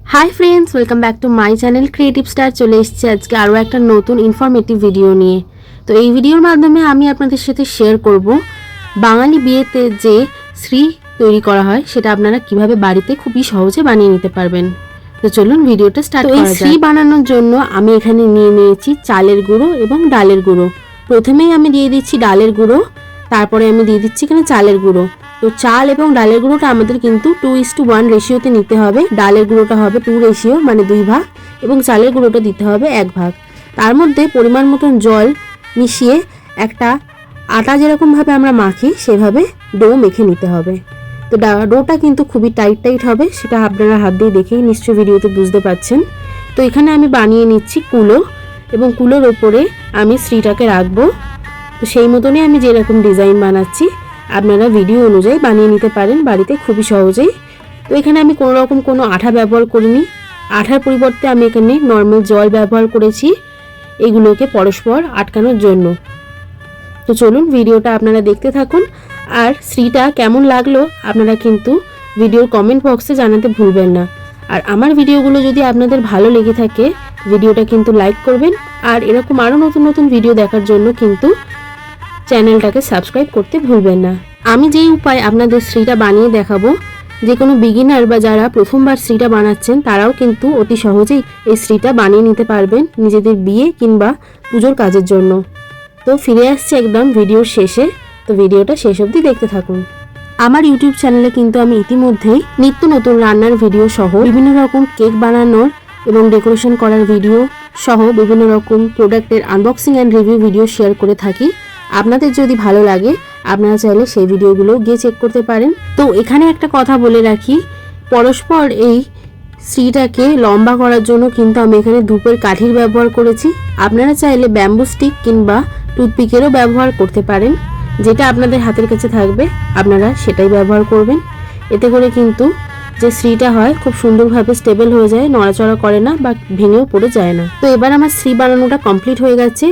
High friends welcome back to my channel creative star चले एसेছি আজকে আরও একটা নতুন ইনফরমেটিভ ভিডিও নিয়ে। তো এই ভিডিওর মাধ্যমে আমি আপনাদের সাথে শেয়ার করব বাঙালি বিয়েতে যে শ্রী তৈরি করা হয় সেটা আপনারা কিভাবে বাড়িতে খুবই সহজে বানিয়ে নিতে পারবেন। তো চলুন ভিডিওটা স্টার্ট করা যাক। এই শ্রী বানানোর জন্য আমি এখানে নিয়ে নিয়েছি চালের গুঁড়ো এবং ডালের গুঁড়ো। প্রথমেই আমি দিয়ে দিচ্ছি ডালের গুঁড়ো, তারপরে আমি দিয়ে দিচ্ছি এখানে চালের গুঁড়ো। তো চাল এবং ডালের গুঁড়োটা আমাদের কিন্তু 2:1 রেশিওতে নিতে হবে। ডালের গুঁড়োটা হবে 2 রেশিও মানে 2 ভাগ এবং চালের গুঁড়োটা দিতে হবে 1 ভাগ। তার মধ্যে পরিমাণ মতন জল মিশিয়ে একটা আটা যেরকমভাবে আমরা মাখি সেভাবে ডো মেখে নিতে হবে। তো ডোটা কিন্তু খুবই টাইট হবে, সেটা আপনারা হাত দিয়ে দেখেই নিশ্চয়ই ভিডিওতে বুঝতে পারছেন। তো এখানে আমি বানিয়ে নিচ্ছি কুলো এবং কুলোর ওপরে আমি শ্রীটাকে রাখবো। তো সেই মতনই আমি যেরকম ডিজাইন বানাচ্ছি আপনারা ভিডিও অনুযায়ী বানিয়ে নিতে পারেন বাড়িতে খুবই সহজেই। তো এখানে আমি কোনো রকম কোনো আঠা ব্যবহার করিনি, আঠার পরিবর্তে আমি এখানে নর্মাল জল ব্যবহার করেছি এগুলোকে পরস্পর আটকানোর জন্য। তো চলুন ভিডিওটা আপনারা দেখতে থাকুন, আর শ্রীটা কেমন লাগলো আপনারা কিন্তু ভিডিওর কমেন্ট বক্সে জানাতে ভুলবেন না। আর আমার ভিডিওগুলো যদি আপনাদের ভালো লেগে থাকে ভিডিওটা কিন্তু লাইক করবেন, আর এরকম আরও নতুন নতুন ভিডিও দেখার জন্য কিন্তু চ্যানেলটাকে সাবস্ক্রাইব করতে ভুলবেন না। আমি যেই উপায় আপনাদের শ্রীটা বানিয়ে দেখাবো, যে কোনো বিগিনার বা যারা প্রথমবার শ্রীটা বানাচ্ছেন তারাও কিন্তু অতি সহজেই এই শ্রীটা বানিয়ে নিতে পারবেন নিজেদের বিয়ে কিংবা পুজোর কাজের জন্য। তো ফিরে আসছে একদম ভিডিওর শেষে, তো ভিডিওটা শেষ অবধি দেখতে থাকুন। আমার ইউটিউব চ্যানেলে কিন্তু আমি ইতিমধ্যেই নিত্য নতুন রান্নার ভিডিও সহ বিভিন্ন রকম কেক বানানোর এবং ডেকোরেশন করার ভিডিও সহ বিভিন্ন রকম প্রোডাক্টের unboxing and review video share করে থাকি। আপনাদের যদি ভালো লাগে আপনারা চাইলে সেই ভিডিওগুলো গিয়ে চেক করতে পারেন। তো এখানে একটা কথা বলে রাখি, পরস্পর এই শ্রীটাকে লম্বা করার জন্য কিন্তু আমি এখানে ধূপের কাঠির ব্যবহার করেছি। আপনারা চাইলে ব্যাম্বু স্টিক কিংবা টুথপিকেরও ব্যবহার করতে পারেন, যেটা আপনাদের হাতের কাছে থাকবে আপনারা সেটাই ব্যবহার করবেন। এতে করে কিন্তু যে শ্রীটা হয় খুব সুন্দরভাবে স্টেবল হয়ে যায়, নড়াচড়া করে না বা ভেঙেও পড়ে যায় না। তো এবার আমার শ্রী বানানোটা কমপ্লিট হয়ে গেছে।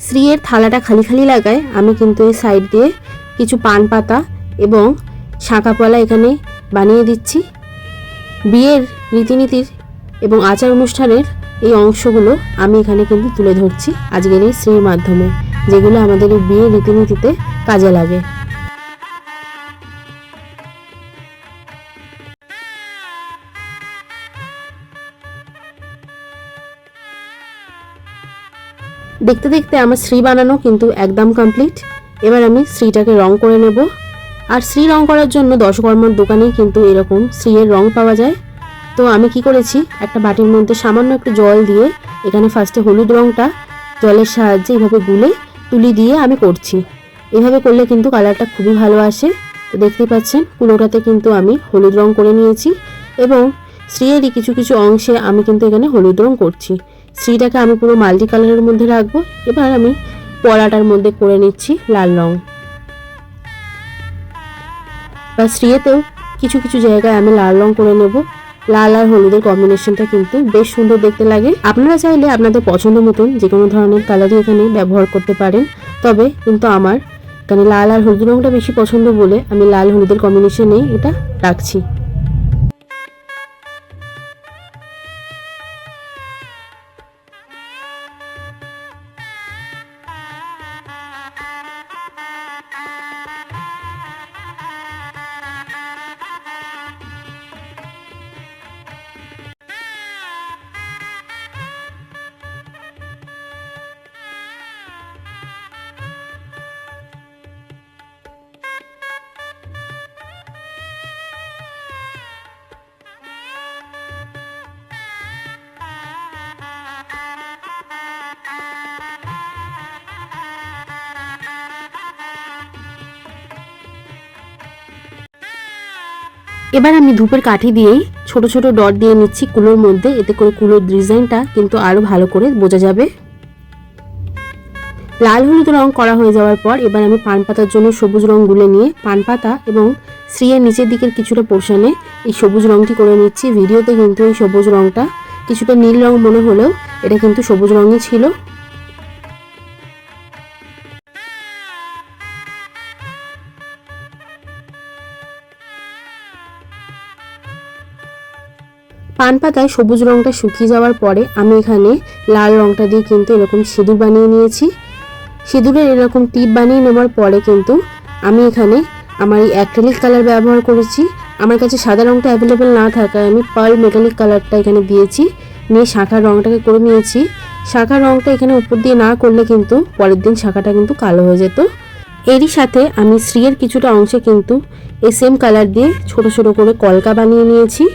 শ্রীয়ের থালাটা খালি খালি লাগায় আমি কিন্তু এই সাইড দিয়ে কিছু পান পাতা এবং শাঁখাপলা এখানে বানিয়ে দিচ্ছি। বিয়ের রীতিনীতির এবং আচার অনুষ্ঠানের এই অংশগুলো আমি এখানে কিন্তু তুলে ধরছি আজকের এই শ্রীর মাধ্যমে, যেগুলো আমাদের এই বিয়ের রীতিনীতিতে কাজে লাগে। দেখতে দেখতে আমার শ্রী বানানো কিন্তু একদম কমপ্লিট। এবার আমি শ্রীটাকে রং করে নেব। আর শ্রী রং করার জন্য দশকর্মার দোকানেই কিন্তু এরকম শ্রীয়ের রং পাওয়া যায়। তো আমি কি করেছি, একটা বাটির মধ্যে সামান্য একটু জল দিয়ে এখানে ফার্স্টে হলুদ রংটা জলের সাহায্যে এইভাবে গুলে তুলি দিয়ে আমি করছি। এভাবে করলে কিন্তু কালারটা খুবই ভালো আসে। তো দেখতেই পাচ্ছেন কুলোটাতে কিন্তু আমি হলুদ রং করে নিয়েছি এবং শ্রীয়েরই কিছু কিছু অংশে আমি কিন্তু এখানে হলুদ রং করছি। শ্রীটাকে আমি পুরো মাল্টি কালারের মধ্যে রাখবো। এবার আমি পলাটার মধ্যে করে নিচ্ছি লাল রং। বা শ্রীয়েতেও কিছু কিছু জায়গায় আমি লাল রং করে নেব। লাল আর হলুদের কম্বিনেশনটা কিন্তু বেশ সুন্দর দেখতে লাগে। আপনারা চাইলে আপনাদের পছন্দ মতন যে কোনো ধরনের কালারই এখানে ব্যবহার করতে পারেন, তবে কিন্তু আমার এখানে লাল আর হলুদ রংটা বেশি পছন্দ বলে আমি লাল হলুদের কম্বিনেশনেই এটা রাখছি। এবার আমি ধূপের কাঠি দিয়েই ছোট ছোট ডট দিয়ে নিচ্ছি কুলোর মধ্যে, এতে করে কুলোর ডিজাইনটা কিন্তু আরো ভালো করে বোঝা যাবে। লাল হলুদ রং করা হয়ে যাওয়ার পর এবার আমি পান পাতার জন্য সবুজ রং গুলে নিয়ে পান পাতা এবং শ্রীয়ের নিচের দিকের কিছুটা পোর্শনে এই সবুজ রংটি করে নিচ্ছি। ভিডিওতে কিন্তু এই সবুজ রংটা কিছুটা নীল রং মনে হলেও এটা কিন্তু সবুজ রঙই ছিল। পান পাতায় সবুজ রঙটা শুকিয়ে যাওয়ার পরে আমি এখানে লাল রঙটা দিয়ে কিন্তু এরকম সিঁদুর বানিয়ে নিয়েছি। সিঁদুরের এরকম টিপ বানিয়ে নেওয়ার পরে কিন্তু আমি এখানে আমার এই অ্যাক্রিলিক কালার ব্যবহার করেছি। আমার কাছে সাদা রঙটা অ্যাভেলেবেল না থাকায় আমি পার্ল মেটালিক কালারটা এখানে দিয়েছি, নিয়ে শাঁখার রঙটাকে করে নিয়েছি। শাঁখার রঙটা এখানে উপর দিয়ে না করলে কিন্তু পরের দিন শাঁখাটা কিন্তু কালো হয়ে যেত। এরই সাথে আমি শ্রীয়ের কিছুটা অংশে কিন্তু এই সেম কালার দিয়ে ছোট ছোট করে কলকা বানিয়ে নিয়েছি।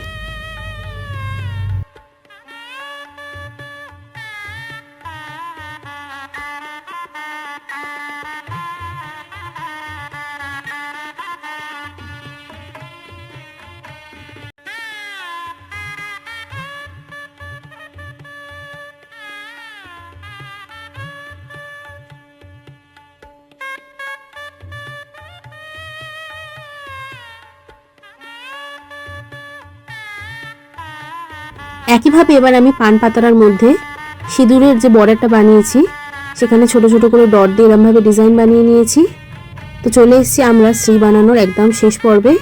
একইভাবে এবার আমি পান পাতার মধ্যে সিঁদুরের যে বর্ডারটা বানিয়েছি সেখানে ছোট ছোট করে ডট দিয়ে এরমভাবে ডিজাইন বানিয়ে নিয়েছি। তো চলে এসেছি আমরা শ্রী বানানোর একদম শেষ পর্বে।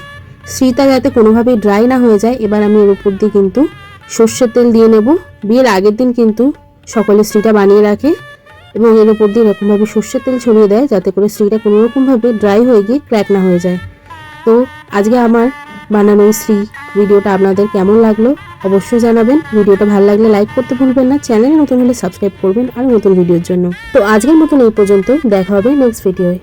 শ্রীটা যাতে কোনোভাবেই ড্রাই না হয়ে যায়, এবার আমি এর উপর দিয়ে কিন্তু সর্ষের তেল দিয়ে নেব। বিয়ের আগের দিন কিন্তু সকলে শ্রীটা বানিয়ে রাখে এবং এর উপর দিয়ে এরকমভাবে সর্ষের তেল ছড়িয়ে দেয় যাতে করে শ্রীটা কোনোরকমভাবে ড্রাই হয়ে গিয়ে ক্র্যাক না হয়ে যায়। তো আজকে আমার বানানো শ্রী ভিডিওটা আপনাদের কেমন লাগলো অবশ্যই জানাবেন। ভিডিওটা ভালো লাগলে লাইক করতে ভুলবেন না, চ্যানেলে নতুন হলে সাবস্ক্রাইব করবেন আরও নতুন ভিডিওর জন্য। তো আজকের মতন এই পর্যন্ত, দেখা হবে নেক্সট ভিডিওয়ে।